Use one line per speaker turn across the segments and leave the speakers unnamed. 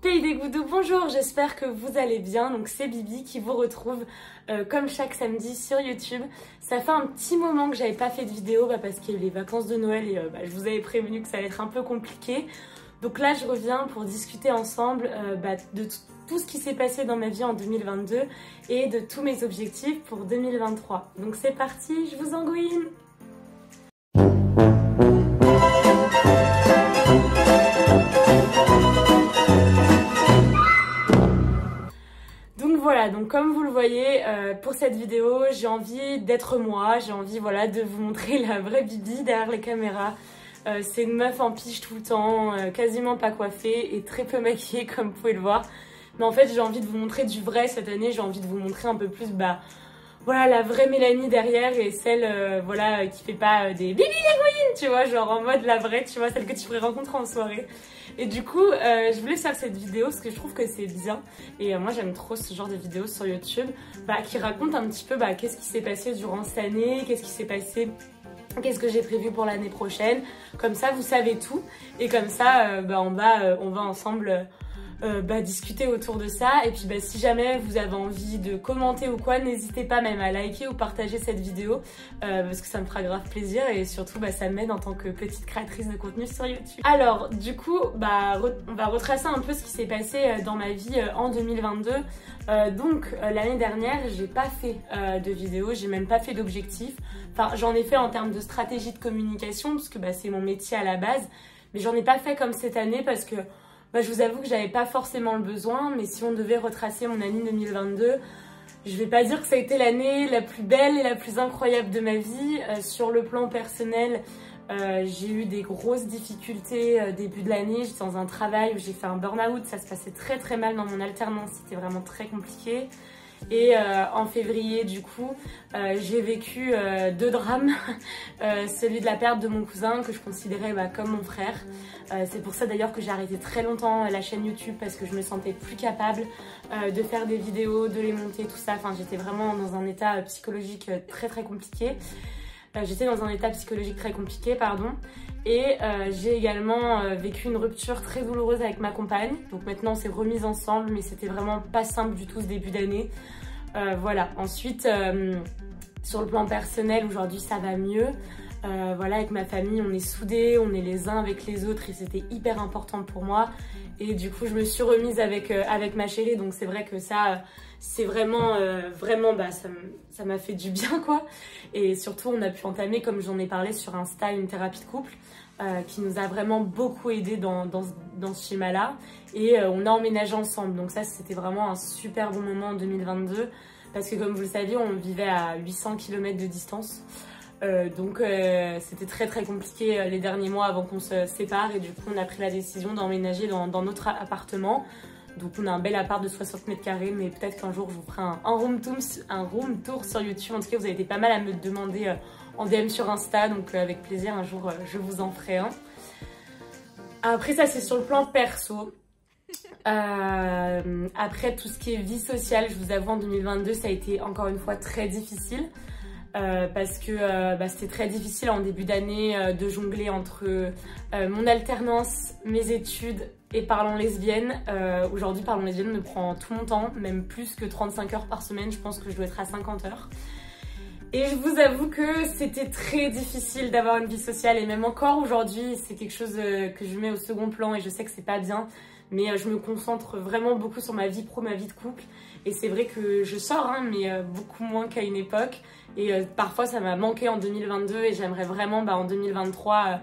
Pays des Goudous, bonjour, j'espère que vous allez bien. Donc c'est Bibi qui vous retrouve comme chaque samedi sur YouTube. Ça fait un petit moment que j'avais pas fait de vidéo parce qu'il y a eu les vacances de Noël et je vous avais prévenu que ça allait être un peu compliqué. Donc là je reviens pour discuter ensemble de tout ce qui s'est passé dans ma vie en 2022 et de tous mes objectifs pour 2023. Donc c'est parti, je vous engouine. Donc comme vous le voyez, pour cette vidéo, j'ai envie d'être moi, j'ai envie de vous montrer la vraie Bibi derrière les caméras. C'est une meuf en pige tout le temps, quasiment pas coiffée et très peu maquillée comme vous pouvez le voir. Mais en fait j'ai envie de vous montrer du vrai cette année, j'ai envie de vous montrer un peu plus la vraie Mélanie derrière et celle qui fait pas des Bibi les tu vois, genre en mode la vraie, tu vois, celle que tu pourrais rencontrer en soirée. Et du coup, je voulais faire cette vidéo parce que je trouve que c'est bien. Et moi, j'aime trop ce genre de vidéos sur YouTube qui racontent un petit peu qu'est-ce qui s'est passé durant cette année, qu'est-ce qui s'est passé, qu'est-ce que j'ai prévu pour l'année prochaine. Comme ça, vous savez tout. Et comme ça, on va ensemble discuter autour de ça. Et puis si jamais vous avez envie de commenter ou quoi, n'hésitez pas même à liker ou partager cette vidéo parce que ça me fera grave plaisir et surtout ça m'aide en tant que petite créatrice de contenu sur YouTube. Alors du coup on va retracer un peu ce qui s'est passé dans ma vie en 2022. L'année dernière j'ai pas fait de vidéo, j'ai même pas fait d'objectif. Enfin j'en ai fait en termes de stratégie de communication parce que c'est mon métier à la base, mais j'en ai pas fait comme cette année parce que je vous avoue que j'avais pas forcément le besoin. Mais si on devait retracer mon année 2022, je vais pas dire que ça a été l'année la plus belle et la plus incroyable de ma vie. Sur le plan personnel, j'ai eu des grosses difficultés début de l'année. J'étais dans un travail où j'ai fait un burn-out, ça se passait très très mal dans mon alternance, c'était vraiment très compliqué. Et en février du coup j'ai vécu deux drames. Celui de la perte de mon cousin que je considérais comme mon frère. C'est pour ça d'ailleurs que j'ai arrêté très longtemps la chaîne YouTube parce que je me sentais plus capable de faire des vidéos, de les monter, tout ça. Enfin j'étais vraiment dans un état psychologique très compliqué. Et j'ai également vécu une rupture très douloureuse avec ma compagne. Donc maintenant on s'est remis ensemble, mais c'était vraiment pas simple du tout ce début d'année. Ensuite sur le plan personnel, aujourd'hui ça va mieux. Avec ma famille on est soudés, on est les uns avec les autres et c'était hyper important pour moi. Et du coup je me suis remise avec ma chérie, donc c'est vrai que ça c'est vraiment ça m'a fait du bien quoi. Et surtout on a pu entamer, comme j'en ai parlé sur Insta, une thérapie de couple qui nous a vraiment beaucoup aidé dans ce schéma là. Et on a emménagé ensemble, donc ça c'était vraiment un super bon moment en 2022 parce que comme vous le saviez on vivait à 800 km de distance. C'était très compliqué les derniers mois avant qu'on se sépare et du coup on a pris la décision d'emménager dans notre appartement. Donc on a un bel appart de 60 mètres carrés, mais peut-être qu'un jour je vous ferai un room tour sur YouTube. En tout cas vous avez été pas mal à me demander en DM sur Insta, donc avec plaisir un jour je vous en ferai un. Après ça c'est sur le plan perso. Après tout ce qui est vie sociale, je vous avoue en 2022 ça a été encore une fois très difficile. Parce que c'était très difficile en début d'année de jongler entre mon alternance, mes études et Parlons Lesbienne. Aujourd'hui Parlons Lesbienne me prend tout mon temps, même plus que 35 heures par semaine, je pense que je dois être à 50 heures. Et je vous avoue que c'était très difficile d'avoir une vie sociale et même encore aujourd'hui c'est quelque chose que je mets au second plan et je sais que c'est pas bien. Mais je me concentre vraiment beaucoup sur ma vie pro, ma vie de couple. Et c'est vrai que je sors, mais beaucoup moins qu'à une époque. Et parfois ça m'a manqué en 2022 et j'aimerais vraiment en 2023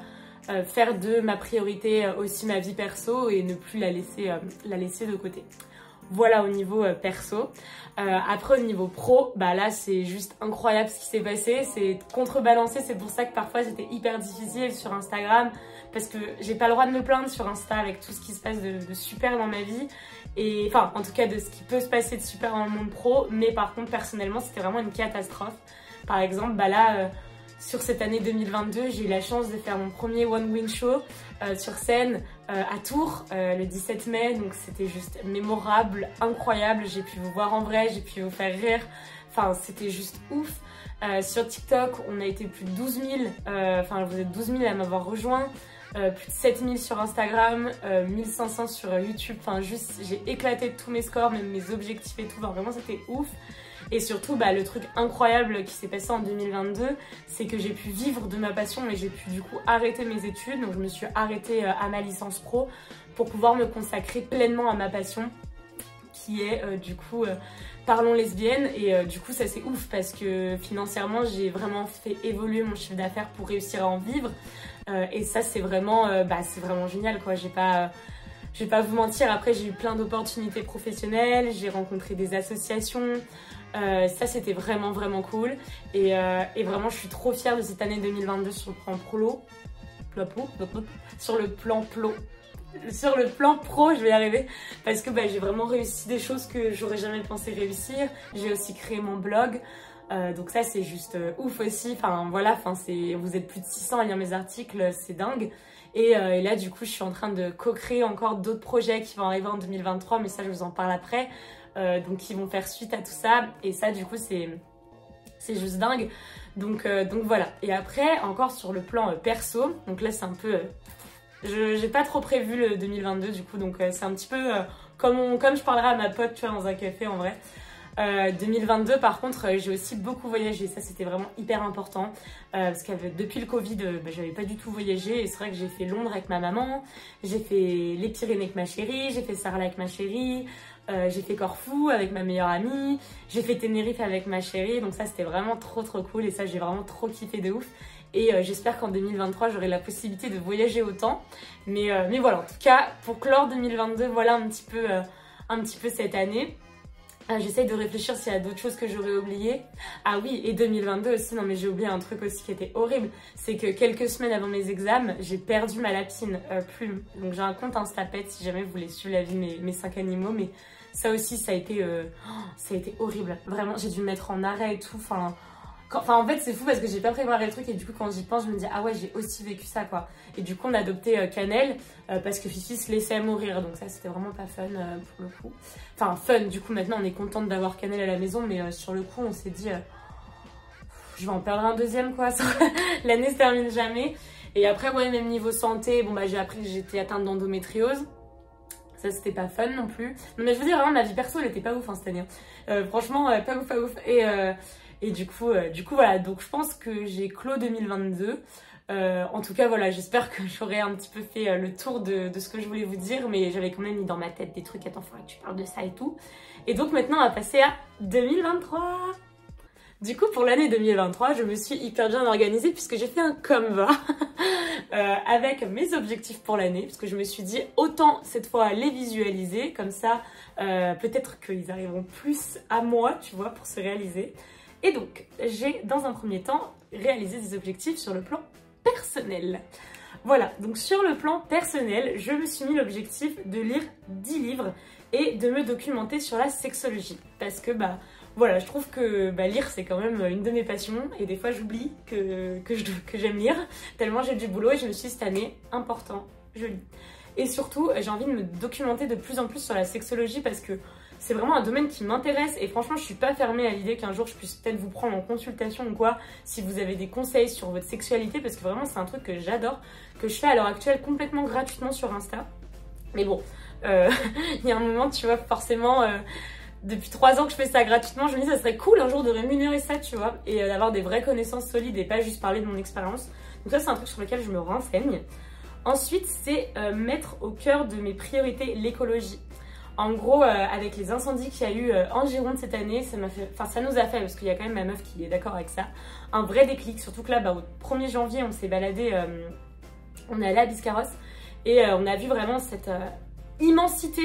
faire de ma priorité aussi ma vie perso et ne plus la laisser de côté. Voilà au niveau perso. Après au niveau pro, là c'est juste incroyable ce qui s'est passé. C'est contrebalancé, c'est pour ça que parfois c'était hyper difficile sur Instagram. Parce que j'ai pas le droit de me plaindre sur Insta avec tout ce qui se passe de super dans ma vie. Et enfin en tout cas de ce qui peut se passer de super dans le monde pro. Mais par contre personnellement c'était vraiment une catastrophe. Par exemple sur cette année 2022 j'ai eu la chance de faire mon premier One Win Show sur scène à Tours le 17 mai. Donc c'était juste mémorable, incroyable. J'ai pu vous voir en vrai, j'ai pu vous faire rire. Enfin c'était juste ouf. Sur TikTok on a été plus de 12 000, vous êtes 12 000 à m'avoir rejoint. plus de 7000 sur Instagram, 1500 sur YouTube, enfin juste j'ai éclaté tous mes scores, même mes objectifs et tout, enfin, vraiment c'était ouf. Et surtout, le truc incroyable qui s'est passé en 2022, c'est que j'ai pu vivre de ma passion, mais j'ai pu du coup arrêter mes études. Donc je me suis arrêtée à ma licence pro pour pouvoir me consacrer pleinement à ma passion, qui est du coup Parlons Lesbienne. Et du coup ça c'est ouf parce que financièrement j'ai vraiment fait évoluer mon chiffre d'affaires pour réussir à en vivre. Et ça c'est vraiment génial quoi. Je vais pas vous mentir, après j'ai eu plein d'opportunités professionnelles, j'ai rencontré des associations. Ça c'était vraiment cool et vraiment je suis trop fière de cette année 2022 sur le plan pro, sur le plan pro, je vais y arriver parce que j'ai vraiment réussi des choses que j'aurais jamais pensé réussir. J'ai aussi créé mon blog, donc ça c'est juste ouf aussi. Enfin voilà, vous êtes plus de 600 à lire mes articles, c'est dingue. Et là du coup je suis en train de co-créer encore d'autres projets qui vont arriver en 2023, mais ça je vous en parle après. Donc qui vont faire suite à tout ça, et ça du coup c'est juste dingue. Donc voilà. Et après encore sur le plan perso, donc là c'est un peu j'ai pas trop prévu le 2022 du coup, donc c'est un petit peu comme je parlerai à ma pote, tu vois, dans un café en vrai. 2022 par contre j'ai aussi beaucoup voyagé, ça c'était vraiment hyper important parce que depuis le Covid j'avais pas du tout voyagé, et c'est vrai que j'ai fait Londres avec ma maman, j'ai fait les Pyrénées avec ma chérie, j'ai fait Sarlat avec ma chérie, j'ai fait Corfou avec ma meilleure amie, j'ai fait Tenerife avec ma chérie, donc ça c'était vraiment trop cool, et ça j'ai vraiment trop kiffé de ouf. Et j'espère qu'en 2023 j'aurai la possibilité de voyager autant, mais voilà, en tout cas pour clore 2022, voilà un petit peu cette année. J'essaye de réfléchir s'il y a d'autres choses que j'aurais oubliées. Ah oui, et 2022 aussi, non mais j'ai oublié un truc aussi qui était horrible, c'est que quelques semaines avant mes examens, j'ai perdu ma lapine Plume. Donc j'ai un compte Instapet si jamais vous voulez suivre la vie de mes 5 animaux, mais ça aussi ça a été horrible. Vraiment, j'ai dû me mettre en arrêt et tout, en fait c'est fou parce que j'ai pas préparé le truc, et du coup quand j'y pense je me dis ah ouais j'ai aussi vécu ça quoi. Et du coup on a adopté Cannelle parce que Fifi se laissait mourir, donc ça c'était vraiment pas fun pour le coup. Enfin fun, du coup maintenant on est contente d'avoir Cannelle à la maison, mais sur le coup on s'est dit je vais en perdre un deuxième quoi, l'année se termine jamais. Et après ouais, même niveau santé, j'ai appris que j'étais atteinte d'endométriose. Ça c'était pas fun non plus. Non mais je veux dire vraiment ma vie perso elle était pas ouf cette année. Franchement pas ouf. Et du coup voilà, donc je pense que j'ai clos 2022. En tout cas voilà, j'espère que j'aurai un petit peu fait le tour de ce que je voulais vous dire, mais j'avais quand même mis dans ma tête des trucs, attends, faudrait que tu parles de ça et tout. Et donc maintenant on va passer à 2023. Du coup pour l'année 2023, je me suis hyper bien organisée puisque j'ai fait un Canva avec mes objectifs pour l'année, parce que je me suis dit autant cette fois les visualiser, comme ça peut-être qu'ils arriveront plus à moi, tu vois, pour se réaliser. Et donc, j'ai dans un premier temps réalisé des objectifs sur le plan personnel. Voilà, donc sur le plan personnel, je me suis mis l'objectif de lire 10 livres et de me documenter sur la sexologie. Parce que voilà, je trouve que lire c'est quand même une de mes passions, et des fois j'oublie que j'aime lire, tellement j'ai du boulot, et je me suis dit cette année, important, je lis. Et surtout, j'ai envie de me documenter de plus en plus sur la sexologie parce que c'est vraiment un domaine qui m'intéresse, et franchement je suis pas fermée à l'idée qu'un jour je puisse peut-être vous prendre en consultation ou quoi, si vous avez des conseils sur votre sexualité, parce que vraiment c'est un truc que j'adore, que je fais à l'heure actuelle complètement gratuitement sur Insta. Mais bon, il y a un moment, tu vois, forcément, depuis 3 ans que je fais ça gratuitement, je me dis ça serait cool un jour de rémunérer ça, tu vois, et d'avoir des vraies connaissances solides et pas juste parler de mon expérience. Donc ça c'est un truc sur lequel je me renseigne. Ensuite, c'est mettre au cœur de mes priorités l'écologie. En gros, avec les incendies qu'il y a eu en Gironde cette année, ça nous a fait, parce qu'il y a quand même ma meuf qui est d'accord avec ça, un vrai déclic. Surtout que là, au 1er janvier, on s'est baladé, on est allé à Biscarrosse, et on a vu vraiment cette immensité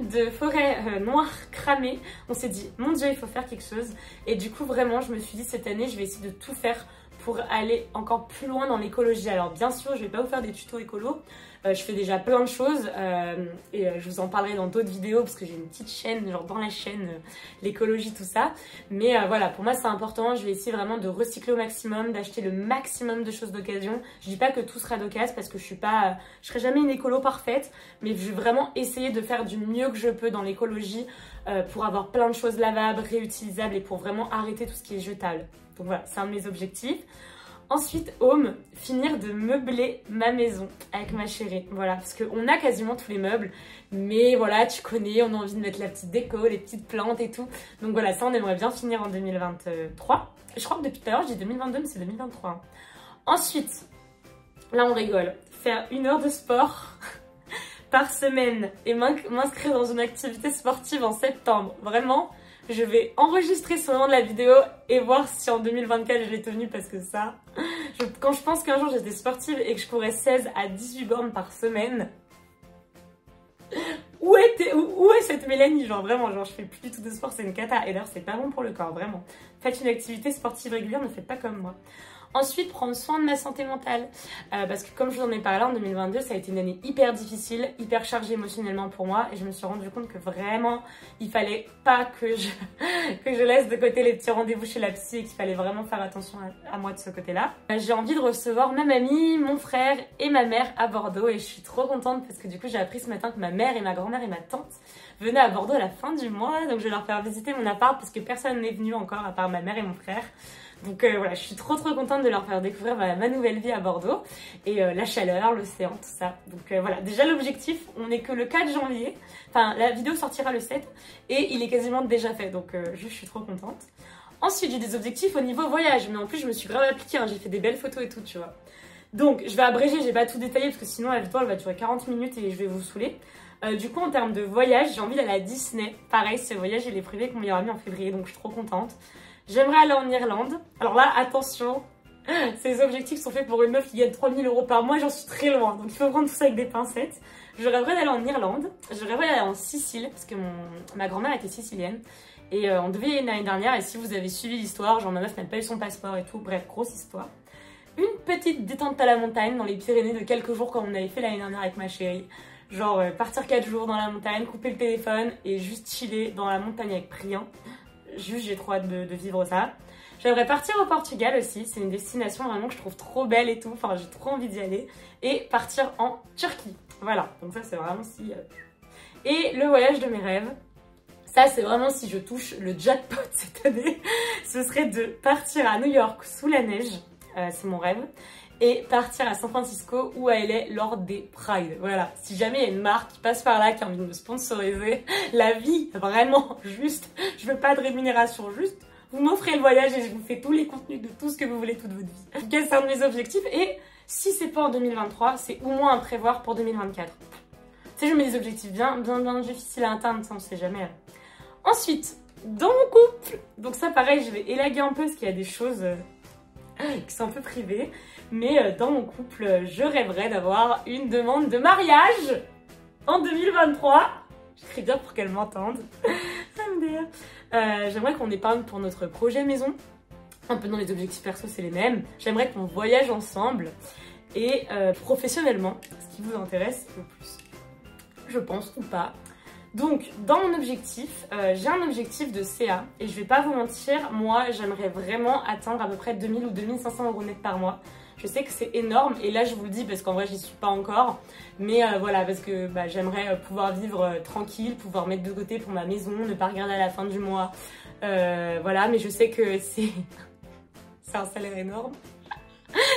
de forêt noire cramée. On s'est dit, mon Dieu, il faut faire quelque chose. Et du coup, vraiment, je me suis dit, cette année, je vais essayer de tout faire pour aller encore plus loin dans l'écologie. Alors bien sûr, je vais pas vous faire des tutos écolo, je fais déjà plein de choses et je vous en parlerai dans d'autres vidéos parce que j'ai une petite chaîne, genre dans la chaîne, l'écologie, tout ça. Mais voilà, pour moi c'est important, je vais essayer vraiment de recycler au maximum, d'acheter le maximum de choses d'occasion. Je dis pas que tout sera d'occasion parce que je serai jamais une écolo parfaite, mais je vais vraiment essayer de faire du mieux que je peux dans l'écologie pour avoir plein de choses lavables, réutilisables, et pour vraiment arrêter tout ce qui est jetable. Donc voilà, c'est un de mes objectifs. Ensuite, home, finir de meubler ma maison avec ma chérie. Voilà, parce qu'on a quasiment tous les meubles. Mais voilà, tu connais, on a envie de mettre la petite déco, les petites plantes et tout. Donc voilà, ça on aimerait bien finir en 2023. Je crois que depuis tout à l'heure, je dis 2022, mais c'est 2023. Hein. Ensuite, là on rigole. Faire 1 heure de sport par semaine et m'inscrire dans une activité sportive en septembre. Vraiment, je vais enregistrer ce moment de la vidéo et voir si en 2024 je l'ai tenu parce que ça... quand je pense qu'un jour j'étais sportive et que je courais 16 à 18 bornes par semaine... Où est cette Mélanie? Genre vraiment, genre je fais plus du tout de sport, c'est une cata. Et d'ailleurs c'est pas bon pour le corps, vraiment. Faites une activité sportive régulière, ne faites pas comme moi. Ensuite, prendre soin de ma santé mentale. Parce que comme je vous en ai parlé en 2022, ça a été une année hyper difficile, hyper chargée émotionnellement pour moi. Et je me suis rendu compte que vraiment, il fallait pas que je laisse de côté les petits rendez-vous chez la psy et qu'il fallait vraiment faire attention à moi de ce côté-là. J'ai envie de recevoir ma mamie, mon frère et ma mère à Bordeaux. Et je suis trop contente parce que du coup, j'ai appris ce matin que ma mère et ma grand-mère et ma tante venaient à Bordeaux à la fin du mois. Donc je vais leur faire visiter mon appart parce que personne n'est venu encore à part ma mère et mon frère. Donc voilà, je suis trop contente de leur faire découvrir ma nouvelle vie à Bordeaux et la chaleur, l'océan, tout ça. Donc voilà, déjà l'objectif, on n'est que le 4 janvier, enfin la vidéo sortira le 7 et il est quasiment déjà fait, donc je suis trop contente. Ensuite, j'ai des objectifs au niveau voyage, mais en plus je me suis grave appliquée, hein, j'ai fait des belles photos et tout, tu vois. Donc je vais abréger, j'ai pas tout détaillé parce que sinon la vidéo elle va durer 40 minutes et je vais vous saouler. Du coup en termes de voyage, j'ai envie d'aller à Disney. Pareil, ce voyage il est prévu avec mon meilleur ami en février, donc je suis trop contente. J'aimerais aller en Irlande. Alors là, attention, ces objectifs sont faits pour une meuf qui gagne 3 000 € par mois, j'en suis très loin. Donc il faut prendre tout ça avec des pincettes. Je rêverais d'aller en Irlande, je rêverais d'aller en Sicile, parce que ma grand-mère était sicilienne. Et on devait y aller l'année dernière, et si vous avez suivi l'histoire, genre ma meuf n'a pas eu son passeport et tout, bref, grosse histoire. Une petite détente à la montagne dans les Pyrénées de quelques jours comme on avait fait l'année dernière avec ma chérie. Genre partir 4 jours dans la montagne, couper le téléphone et juste chiller dans la montagne avec rien. Juste, j'ai trop hâte de vivre ça. J'aimerais partir au Portugal aussi. C'est une destination vraiment que je trouve trop belle et tout. Enfin, j'ai trop envie d'y aller. Et partir en Turquie. Voilà. Donc ça, c'est vraiment si... Et le voyage de mes rêves. Ça, c'est vraiment si je touche le jackpot cette année. Ce serait de partir à New York sous la neige. C'est mon rêve. Et partir à San Francisco ou à LA lors des Pride. Voilà, si jamais il y a une marque qui passe par là, qui a envie de me sponsoriser, la vie, vraiment, juste, je veux pas de rémunération, juste, vous m'offrez le voyage et je vous fais tous les contenus de tout ce que vous voulez toute votre vie. En tout cas, c'est un de mes objectifs et si c'est pas en 2023, c'est au moins à prévoir pour 2024. Tu sais, je mets des objectifs bien difficiles à atteindre, ça on sait jamais. Ensuite, dans mon couple, donc ça pareil, je vais élaguer un peu parce qu'il y a des choses qui sont un peu privées. Mais dans mon couple, je rêverais d'avoir une demande de mariage en 2023. J'écris bien pour qu'elle m'entende. J'aimerais qu'on épargne pour notre projet maison. Un peu dans les objectifs perso, c'est les mêmes. J'aimerais qu'on voyage ensemble. Et professionnellement, ce qui vous intéresse le plus. Je pense, ou pas. Donc, dans mon objectif, j'ai un objectif de CA. Et je vais pas vous mentir, moi, j'aimerais vraiment atteindre à peu près 2000 ou 2500 € net par mois. Je sais que c'est énorme et là je vous le dis parce qu'en vrai j'y suis pas encore. Mais voilà, parce que j'aimerais pouvoir vivre tranquille, pouvoir mettre de côté pour ma maison, ne pas regarder à la fin du mois. Voilà, mais je sais que c'est un salaire énorme.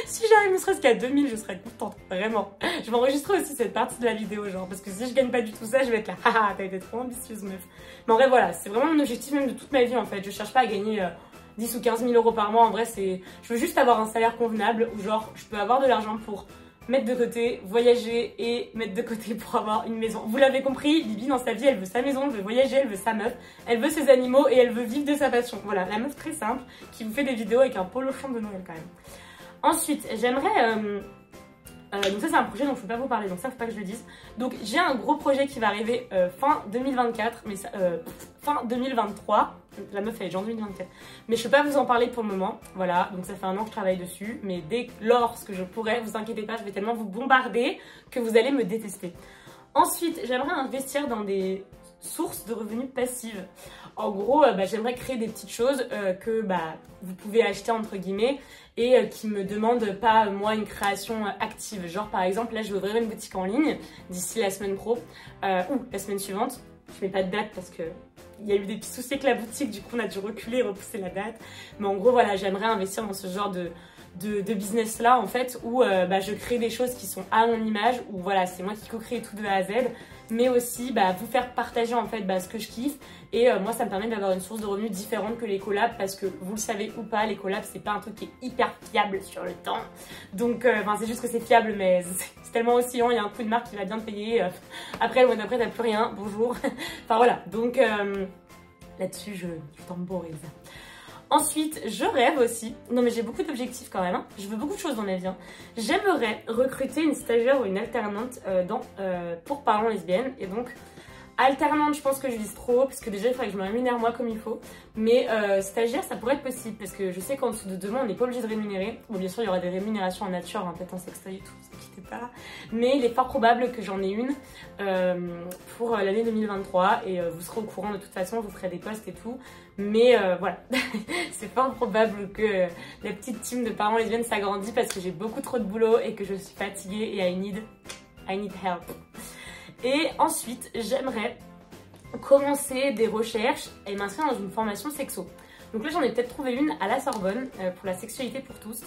Si j'arrive ne serait-ce qu'à 2000, je serais contente, vraiment. Je vais enregistrer aussi cette partie de la vidéo, genre, parce que si je gagne pas du tout ça, je vais être là, haha, t'as été trop ambitieuse meuf. Mais en vrai voilà, c'est vraiment mon objectif même de toute ma vie en fait. Je cherche pas à gagner 10 ou 15 000 € par mois, en vrai c'est... Je veux juste avoir un salaire convenable où genre je peux avoir de l'argent pour mettre de côté, voyager et mettre de côté pour avoir une maison. Vous l'avez compris, Bibi dans sa vie elle veut sa maison, elle veut voyager, elle veut sa meuf, elle veut ses animaux et elle veut vivre de sa passion. Voilà, la meuf très simple qui vous fait des vidéos avec un polochon de Noël quand même. Ensuite, j'aimerais... donc ça c'est un projet dont je ne peux pas vous parler, donc ça faut pas que je le dise. Donc j'ai un gros projet qui va arriver fin 2024, mais fin 2023. La meuf elle est janvier 2024. Mais je peux pas vous en parler pour le moment. Voilà, donc ça fait 1 an que je travaille dessus. Mais lorsque je pourrai, vous inquiétez pas, je vais tellement vous bombarder que vous allez me détester. Ensuite, j'aimerais investir dans des sources de revenus passives. En gros, j'aimerais créer des petites choses que vous pouvez acheter entre guillemets et qui me demandent pas moi une création active. Genre par exemple, là je vais ouvrir une boutique en ligne d'ici la semaine pro ou la semaine suivante. Je mets pas de date parce que il y a eu des petits soucis avec la boutique, du coup on a dû reculer et repousser la date. Mais en gros voilà, j'aimerais investir dans ce genre de business là en fait où je crée des choses qui sont à mon image, où voilà c'est moi qui co-crée tout de A à Z, mais aussi vous faire partager en fait ce que je kiffe, et moi ça me permet d'avoir une source de revenus différente que les collabs, parce que vous le savez ou pas, les collabs c'est pas un truc qui est hyper fiable sur le temps, donc c'est juste que c'est fiable mais c'est tellement oscillant, il y a un coup de marque qui va bien te payer, après le mois d'après t'as plus rien, bonjour, enfin voilà, donc là-dessus je temporise. Ensuite, je rêve aussi, non mais j'ai beaucoup d'objectifs quand même, hein. Je veux beaucoup de choses dans ma vie. Hein. J'aimerais recruter une stagiaire ou une alternante pour Parlons Lesbiennes. Et donc, alternante, je pense que je vise trop, parce que déjà il faudrait que je me rémunère moi comme il faut. Mais stagiaire, ça pourrait être possible, parce que je sais qu'en dessous de 2 mois, on n'est pas obligé de rémunérer. Bon, bien sûr, il y aura des rémunérations en nature, hein, peut-être en sextoy et tout, ne vous inquiétez pas. Mais il est fort probable que j'en ai une pour l'année 2023. Et vous serez au courant de toute façon, je vous ferai des posts et tout. Mais voilà, c'est fort probable que la petite team de Parlons Lesbiennes s'agrandisse, parce que j'ai beaucoup trop de boulot et que je suis fatiguée et I need help. Et ensuite, j'aimerais commencer des recherches et m'inscrire dans une formation sexo. Donc là, j'en ai peut-être trouvé une à la Sorbonne pour la sexualité pour tous,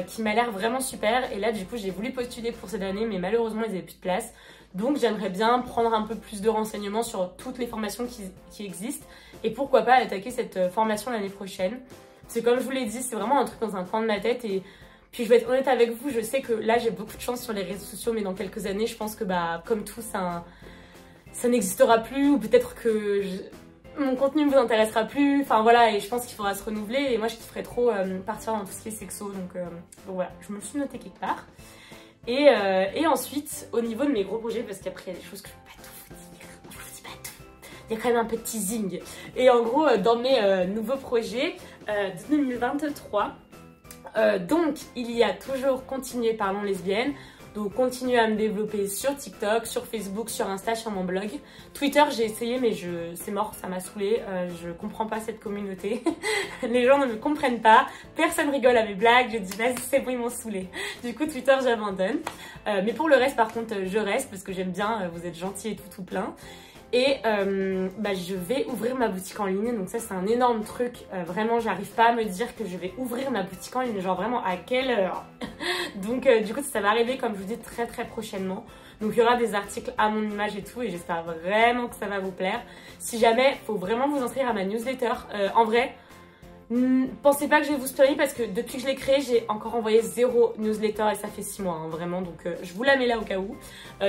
qui m'a l'air vraiment super. Et là, du coup, j'ai voulu postuler pour cette année, mais malheureusement, ils n'avaient plus de place. Donc, j'aimerais bien prendre un peu plus de renseignements sur toutes les formations qui existent. Et pourquoi pas attaquer cette formation l'année prochaine. Parce que comme je vous l'ai dit, c'est vraiment un truc dans un coin de ma tête. Et puis, je vais être honnête avec vous, je sais que là, j'ai beaucoup de chance sur les réseaux sociaux, mais dans quelques années, je pense que comme tout, ça n'existera plus. Ou peut-être que mon contenu ne vous intéressera plus. Enfin voilà, et je pense qu'il faudra se renouveler. Et moi, je kifferais trop partir dans tout ce qui est sexo. Donc voilà, je me le suis noté quelque part. Et ensuite, au niveau de mes gros projets, parce qu'après, il y a des choses que je ne peux pas tout vous dire. Je vous dis pas tout. Il y a quand même un peu de teasing. Et en gros, dans mes nouveaux projets de 2023, donc il y a toujours continuer Parlons Lesbiennes. Donc continuer à me développer sur TikTok, sur Facebook, sur Insta, sur mon blog. Twitter, j'ai essayé mais c'est mort, ça m'a saoulée. Je comprends pas cette communauté. Les gens ne me comprennent pas. Personne rigole à mes blagues. Je dis vas-y c'est bon, ils m'ont saoulée. Du coup Twitter j'abandonne. Mais pour le reste par contre je reste parce que j'aime bien, vous êtes gentils et tout plein. Et je vais ouvrir ma boutique en ligne, donc ça c'est un énorme truc, vraiment j'arrive pas à me dire que je vais ouvrir ma boutique en ligne, genre vraiment à quelle heure. Donc du coup ça va arriver comme je vous dis très prochainement, donc il y aura des articles à mon image et tout, et j'espère vraiment que ça va vous plaire. Si jamais, faut vraiment vous inscrire à ma newsletter, en vrai, pensez pas que je vais vous spoiler parce que depuis que je l'ai créé, j'ai encore envoyé 0 newsletter et ça fait 6 mois, hein, vraiment. Donc je vous la mets là au cas où.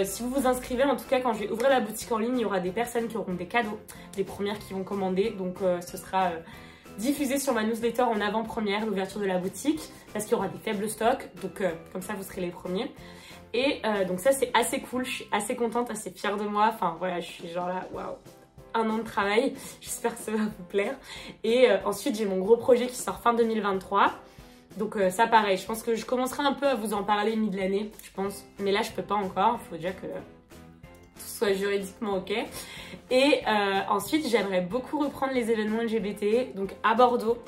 Si vous vous inscrivez, en tout cas quand je vais ouvrir la boutique en ligne, il y aura des personnes qui auront des cadeaux, des premières qui vont commander. Donc ce sera diffusé sur ma newsletter en avant-première, l'ouverture de la boutique, parce qu'il y aura des faibles stocks. Donc comme ça vous serez les premiers. Et donc ça c'est assez cool, je suis assez contente, assez fière de moi. Enfin voilà, je suis genre là, waouh, 1 an de travail, j'espère que ça va vous plaire. Et ensuite j'ai mon gros projet qui sort fin 2023. Donc ça pareil, je pense que je commencerai un peu à vous en parler mi de l'année, je pense. Mais là je peux pas encore, il faut déjà que tout soit juridiquement ok. Et ensuite j'aimerais beaucoup reprendre les événements LGBT, donc à Bordeaux.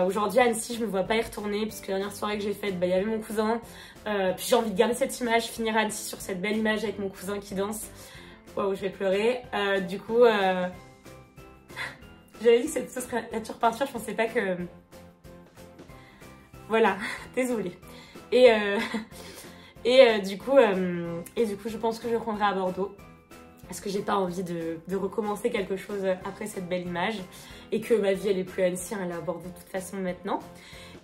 Aujourd'hui à Annecy je me vois pas y retourner puisque la dernière soirée que j'ai faite, il y avait mon cousin. Puis j'ai envie de garder cette image, finir à Annecy sur cette belle image avec mon cousin qui danse. Waouh, je vais pleurer. Du coup, j'avais dit que ce serait la nature peinture, je pensais pas que... Voilà, désolée. Et du coup, je pense que je reprendrai à Bordeaux. Parce que j'ai pas envie de recommencer quelque chose après cette belle image. Et que ma vie, elle est plus à Annecy, elle est à Bordeaux de toute façon maintenant.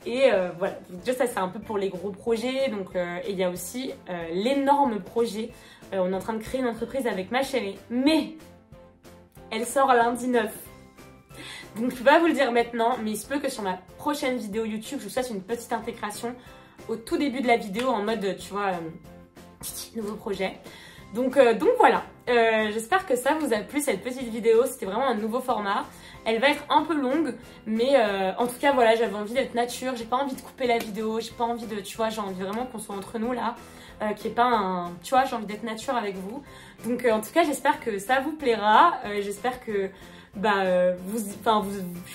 Et voilà, déjà ça c'est un peu pour les gros projets. Donc, et il y a aussi l'énorme projet. On est en train de créer une entreprise avec ma chérie. Mais elle sort lundi 9. Donc je peux pas vous le dire maintenant, mais il se peut que sur ma prochaine vidéo YouTube, je vous fasse une petite intégration au tout début de la vidéo en mode, tu vois, nouveau projet. Donc voilà, j'espère que ça vous a plu cette petite vidéo, c'était vraiment un nouveau format. Elle va être un peu longue, mais en tout cas voilà, j'avais envie d'être nature, j'ai pas envie de couper la vidéo, j'ai pas envie de, tu vois, j'ai envie vraiment qu'on soit entre nous là, qu'il n'y ait pas un, tu vois, j'ai envie d'être nature avec vous. Donc en tout cas j'espère que ça vous plaira, j'espère que je sais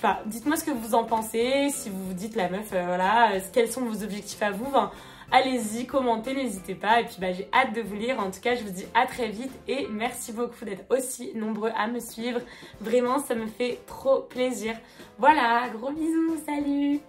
pas, dites-moi ce que vous en pensez, si vous vous dites la meuf, voilà, quels sont vos objectifs à vous, allez-y, commentez, n'hésitez pas. Et puis j'ai hâte de vous lire. En tout cas, je vous dis à très vite et merci beaucoup d'être aussi nombreux à me suivre. Vraiment, ça me fait trop plaisir. Voilà, gros bisous, salut!